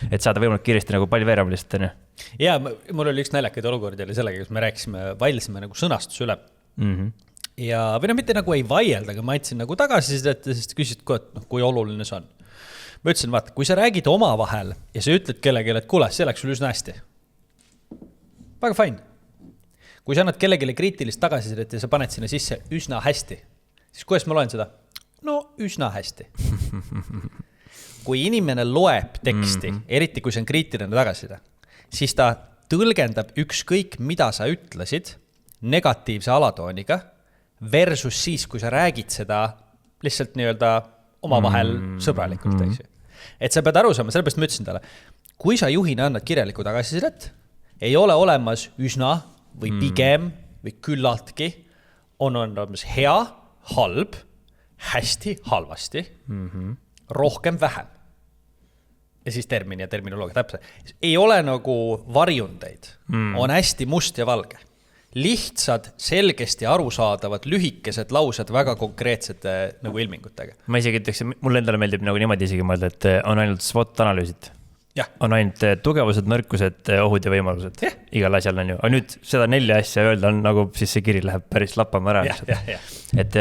et saada võimalik kiiresti nagu palju veerema lihtsalt, on ju. Ja mul oli üks näljakaid olukordi oli sellega, kus me vaidlesime nagu sõnastuse üle. Ja või mitte nagu ei vaielda, aga ma andsin nagu tagasisidet ja siis küsid, kui oluline see on. Ma ütlesin, vaata, kui sa räägid oma vahel ja sa ütled kellelegi, et kuule, see läks sul üsna hästi. Väga fine. Kui sa annad kellelegi kriitilist tagasisidet ja sa paned sinna sisse üsna hästi, siis kuidas ma loen seda? No üsna hästi. Kui inimene loeb teksti, eriti kui see on kriitiline tagasiside, siis ta tõlgendab ükskõik, mida sa ütlesid negatiivse alatooniga versus siis, kui sa räägid seda lihtsalt nii-öelda omavahel sõbralikult. Et sa pead aru saama, sellepärast ma ütlesin talle, kui sa juhina annad kirjaliku tagasisidet, ei ole olemas üsna või pigem või küllaltki, on olemas hea, halb, hästi, halvasti, rohkem, vähem. Ja siis termin ja terminoloogia täpselt. Ei ole nagu varjundeid, on hästi must ja valge. Lihtsad, selgesti arusaadavad, lühikesed laused väga konkreetsete nagu ilmingutega. Ma isegi ütleks, mulle endale meeldib nagu niimoodi isegi mõelda, et on ainult SWOT-analüüsid. Ja. On ainult tugevused, nõrkused, ohud ja võimalused. Ja. Igal asjal on ju. Aga nüüd seda 4 asja öelda on nagu, siis see kiri läheb päris lappama ära. Ja. Et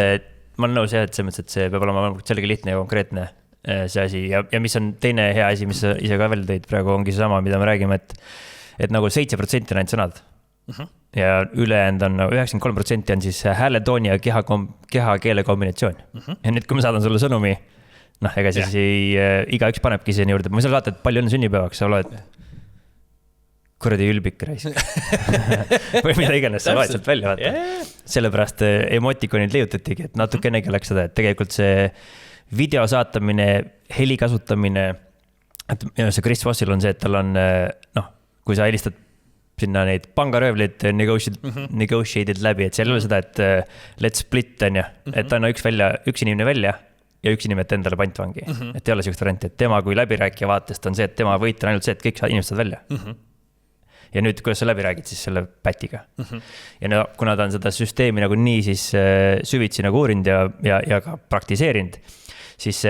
ma olen nõus, et see peab olema sellega lihtne ja konkreetne see asi. Ja mis on teine hea asi, mis sa ise ka veel tõid praegu, ongi see sama, mida me räägime, et nagu 7% on ainult sõnad. Ja ülejäänud on 93% on siis hääletooni ja kehakeele kombinatsioon. Ja nüüd, kui ma saadan sulle sõnumi, ega siis iga üks panebki siin juurde. Ma seal vaata, et palju on sünnipäevaks, sa oled kuradi ülbik reis. Või mida iganes sa loed sealt välja vaata. Sellepärast emotikonid leiutatigi, et natukenegi läks seda, et tegelikult see video saatamine, heli kasutamine, et see Chris Vossil on see, et tal on, kui sa helistad sinna neid pangaröövleid negotiated läbi, et seal ei ole seda, et let's split on ju, et on üks inimene välja ja üks inimene endale pantvangi. Et ei ole sellist varianti, et tema kui läbirääkija vaatest on see, et tema võit on ainult see, et kõik inimesed saad välja. Ja nüüd, kuidas sa läbi räägid siis selle pätiga. Ja kuna ta on seda süsteemi nagu nii siis süvitsi nagu uurinud ja ka praktiseerinud, siis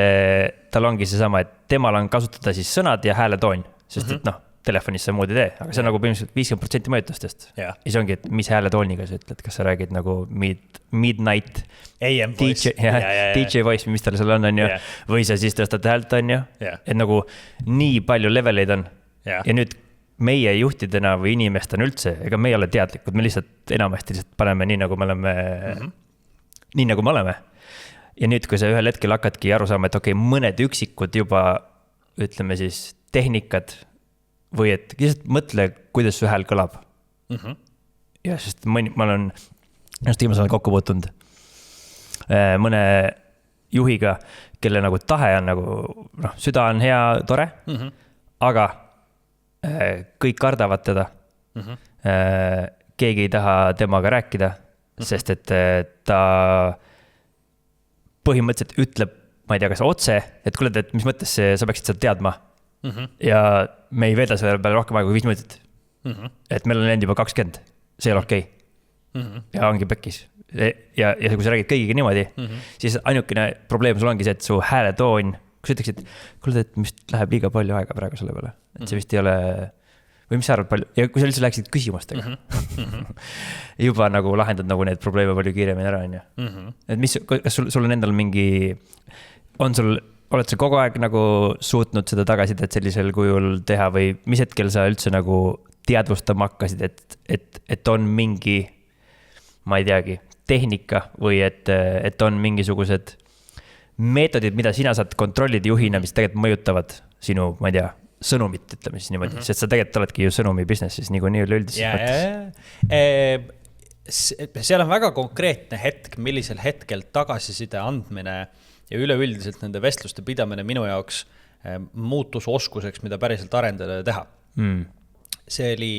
tal ongi see sama, et temal on kasutada siis sõnad ja hääletoon, sest et telefonis sa muud ei tee, aga see on nagu põhimõtteliselt 50% mõjutustest. Ja siis ongi, et mis hääletooniga sa ütled, kas sa räägid nagu midnight AM voice. DJ voice, mis tal seal on ju, või sa siis tõstad häält on ju, et nagu nii palju leveleid on. Ja nüüd meie juhtidena või inimestena üldse, ega me ei ole teadlikud, me lihtsalt enamasti lihtsalt paneme nii, nagu me oleme, nii nagu me oleme. Ja nüüd, kui sa ühel hetkel hakkadki aru saama, et okei, mõned üksikud juba, ütleme siis, tehnikad, või et lihtsalt mõtle, kuidas su hääl kõlab. Ja sest ma olen just viimasel kokku puutunud mõne juhiga, kelle nagu tahe on nagu, süda on hea, tore, aga kõik kardavad teda. Keegi ei taha temaga rääkida, sest et ta põhimõtteliselt ütleb, ma ei tea, kas otse, et kuule, et mis mõttes sa peaksid seda teadma. Ja me ei veeda selle peale rohkem aega kui 5 minutit. Et meil on läinud juba 20, see ei ole okei. Ja ongi pekkis. Ja kui sa räägid kõigiga niimoodi, siis ainukene probleem sul ongi see, et su hääletoon, kui sa ütleksid, kuule, et mis läheb liiga palju aega praegu selle peale, et see vist ei ole, või mis sa arvad palju, ja kui sa üldse läheksid küsimustega, juba nagu lahendad nagu need probleeme palju kiiremini ära, on ju. Et kas sul on endal mingi, oled sa kogu aeg nagu suutnud seda tagasisidet sellisel kujul teha või mis hetkel sa üldse nagu teadvustama hakkasid, et on mingi, ma ei teagi, tehnika või et on mingisugused meetodid, mida sina saad kontrollida juhina, mis tegelikult mõjutavad sinu, ma ei tea, sõnumit, ütleme siis niimoodi, sest sa tegelikult oledki ju sõnumi businessis nii üleüldises mõttes. Seal on väga konkreetne hetk, millisel hetkel tagasiside andmine ja üleüldiselt nende vestluste pidamine minu jaoks muutus oskuseks, mida päriselt arendada ja teha. See oli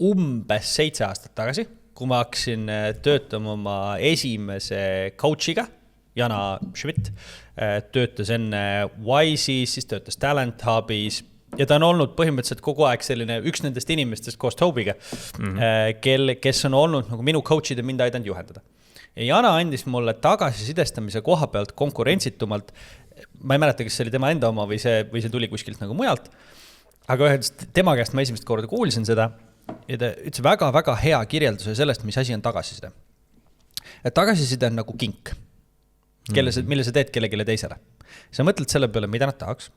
umbes 7 aastat tagasi, kui ma hakkasin töötama oma esimese coachiga, Jana Schmidt, töötas enne Wise'is, siis töötas Talent Hubis ja ta on olnud põhimõtteliselt kogu aeg selline üks nendest inimestest koos Tobiga, kes on olnud nagu minu coach'id ja mind aidanud juhendada. ja Jana andis mulle tagasisidestamise koha pealt konkurentsitumalt, ma ei mäleta, kas see oli tema enda oma või see tuli kuskilt nagu mujalt, aga tema käest ma esimest korda kuulsin seda ja ta ütles väga-väga hea kirjelduse sellest, mis asi on tagasiside. Et tagasiside on nagu kink, mille sa teed kellelegi teisele. Sa mõtled selle peale, mida nad tahaks,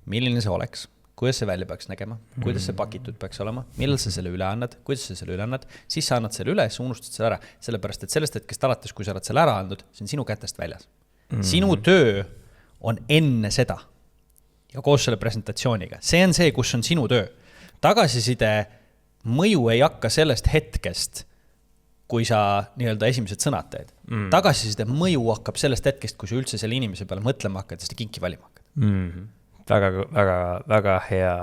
milline see oleks, kuidas see välja peaks nägema, kuidas see pakitud peaks olema, millal sa selle üle annad, kuidas sa selle üle annad, siis sa annad selle üle, sa unustad selle ära, sellepärast et sellest hetkest alates, kui sa oled selle ära andnud, see on sinu kätest väljas. Sinu töö on enne seda ja koos selle presentatsiooniga. See on see, kus on sinu töö. Tagasiside mõju ei hakka sellest hetkest, kui sa nii-öelda esimesed sõnad teed. Tagasiside mõju hakkab sellest hetkest, kui sa üldse selle inimese peale mõtlema hakkad ja seda kinki valima hakkad. Väga hea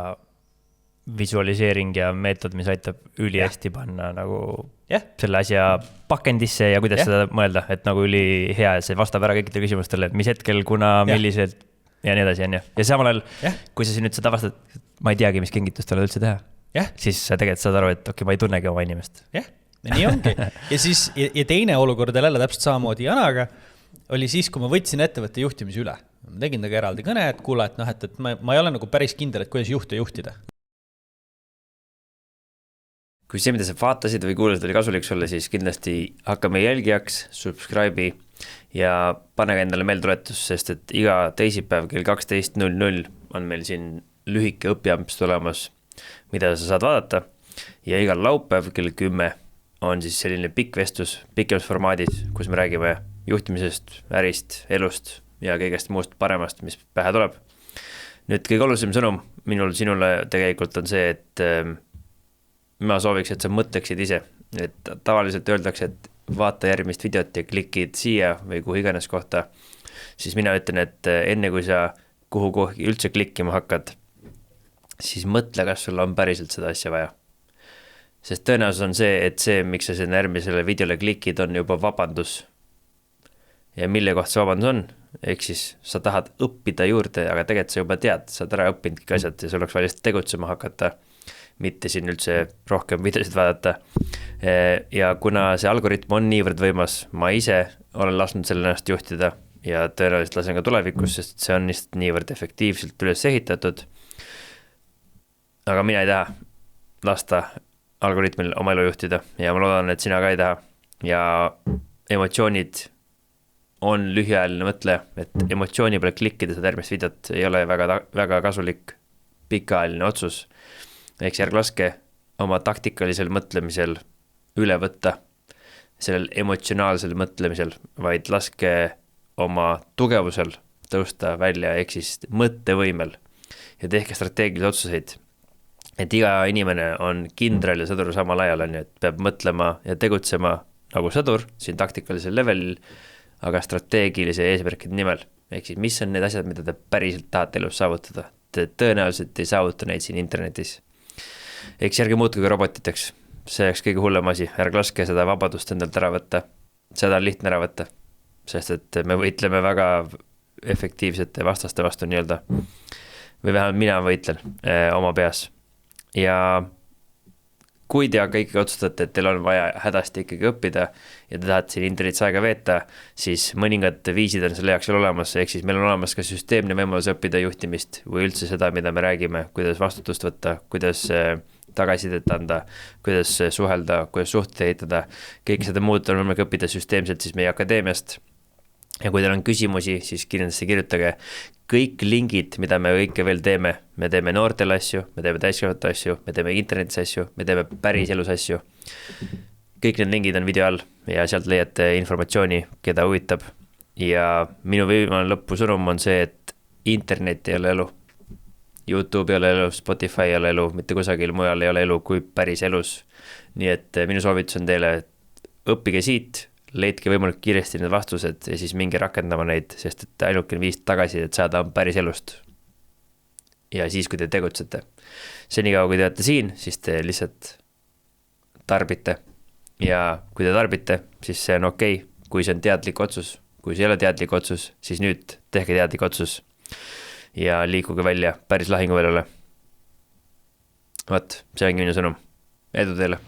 visualiseering ja meetod, mis aitab ülihästi panna nagu selle asja pakendisse ja kuidas seda mõelda, et nagu üli hea, see vastab ära kõikidele küsimustele, et mis hetkel, kuna, milliselt ja nii edasi, on ju. Ja samal ajal, kui sa siin nüüd seda vastad, ma ei teagi, mis kingitust talle üldse teha, siis sa tegelikult saad aru, et ma ei tunnegi oma inimest. Ja nii ongi. Ja teine olukord jälle täpselt samamoodi Janaga oli siis, kui ma võtsin ettevõtte juhtimise üle. Ma tegin taga eraldi kõne, et kuule, et ma ei ole nagu päris kindel, et kuidas juhtida. Kui see, mida sa vaatasid või kuulasid, oli kasulik sulle, siis kindlasti hakka meie jälgijaks, subscribe'i ja pane endale meeltuletus, sest et iga teisipäev kell 12.00 on meil siin lühike õpiamps tulemas, mida sa saad vaadata. Ja igal laupäev kell 10 on siis selline pikk vestlus, pikemas formaadis, kus me räägime juhtimisest, ärist, elust ja kõigest muust paremast, mis pähe tuleb. Nüüd kõige olulisem sõnum minul sinule tegelikult on see, et ma sooviks, et sa mõtleksid ise. Et tavaliselt öeldakse, et vaata järgmist videot ja klikid siia või kuhu iganes kohta. Siis mina ütlen, et enne kui sa kuhu üldse klikkima hakkad, siis mõtle, kas sul on päriselt seda asja vaja. Sest tõenäosus on see, et see, miks sa selle järgmisele videole klikid, on juba vabandus. Ja mille koht see vabandus on? Ehk siis sa tahad õppida juurde, aga tegelikult sa juba tead, sa oled ära õppinud kõik asjad ja sul oleks vaja tegutsema hakata, mitte siin üldse rohkem videosid vaadata. Ja kuna see algoritm on niivõrd võimas, ma ise olen lasknud selle ennast juhtida ja tõenäoliselt lasen ka tulevikus, sest see on niivõrd efektiivselt üles ehitatud. Aga mina ei taha lasta algoritmil oma elu juhtida ja ma loodan, et sina ka ei taha. Ja emotsioonid on lühiajaline mõtle, et emotsiooni peale klikkida seda järgmist videot ei ole väga kasulik pikaajaline otsus. Ehk järg laske oma taktikalisel mõtlemisel üle võtta, sellel emotsionaalsel mõtlemisel, vaid laske oma tugevusel tõusta välja, ehk siis mõttevõimel ja tehke strateegilisi otsuseid. Et iga inimene on kindral ja sõdur samal ajal, et peab mõtlema ja tegutsema nagu sõdur siin taktikalisel levelil, aga strateegilise eesmärkide nimel. Ehk siis mis on need asjad, mida te päriselt tahate elus saavutada? Te tõenäoliselt ei saavuta neid siin internetis. Ehk järgi muutuge robotiteks. See oleks kõige hullem asi. Ärge laske seda vabadust endalt ära võtta. Seda on lihtne ära võtta. Sest et me võitleme väga efektiivsete vastaste vastu nii-öelda. Või vähemalt mina võitlen oma peas. Ja kui te kõik otsustate, et teil on vaja hädasti ikkagi õppida ja te tahate siin internetis aega veeta, siis mõningad viisid on selle jaoks olemas, ehk siis meil on olemas ka süsteemne võimalus õppida juhtimist või üldse seda, mida me räägime, kuidas vastutust võtta, kuidas tagasisidet anda, kuidas suhelda, kuidas suhteid ehitada. Kõik seda muud on võimalik õppida süsteemselt siis meie akadeemiast. Ja kui teil on küsimusi, siis kindlasti kirjutage. Kõik lingid, mida me kõike veel teeme, me teeme noortele asju, me teeme täiskasvanute asju, me teeme internetis asju, me teeme päris elus asju. Kõik need lingid on video all ja sealt leiate informatsiooni, keda huvitab. Ja minu viimane lõpusõnum on see, et internet ei ole elu. YouTube ei ole elu, Spotify ei ole elu, mitte kusagil mujal ei ole elu kui päris elus. Nii et minu soovitus on teile, et õppige siit, leidke võimalik kiiresti need vastused ja siis minge rakendama neid, sest et ainukene viis tagasi, et saada on päris elust. Ja siis, kui te tegutsete. Senikaua, kui te olete siin, siis te lihtsalt tarbite. Ja kui te tarbite, siis see on okei. Kui see on teadlik otsus, kui see ei ole teadlik otsus, siis nüüd tehke teadlik otsus ja liikuge välja päris lahinguväljale. Vaat, see ongi minu sõnum. Edu teile!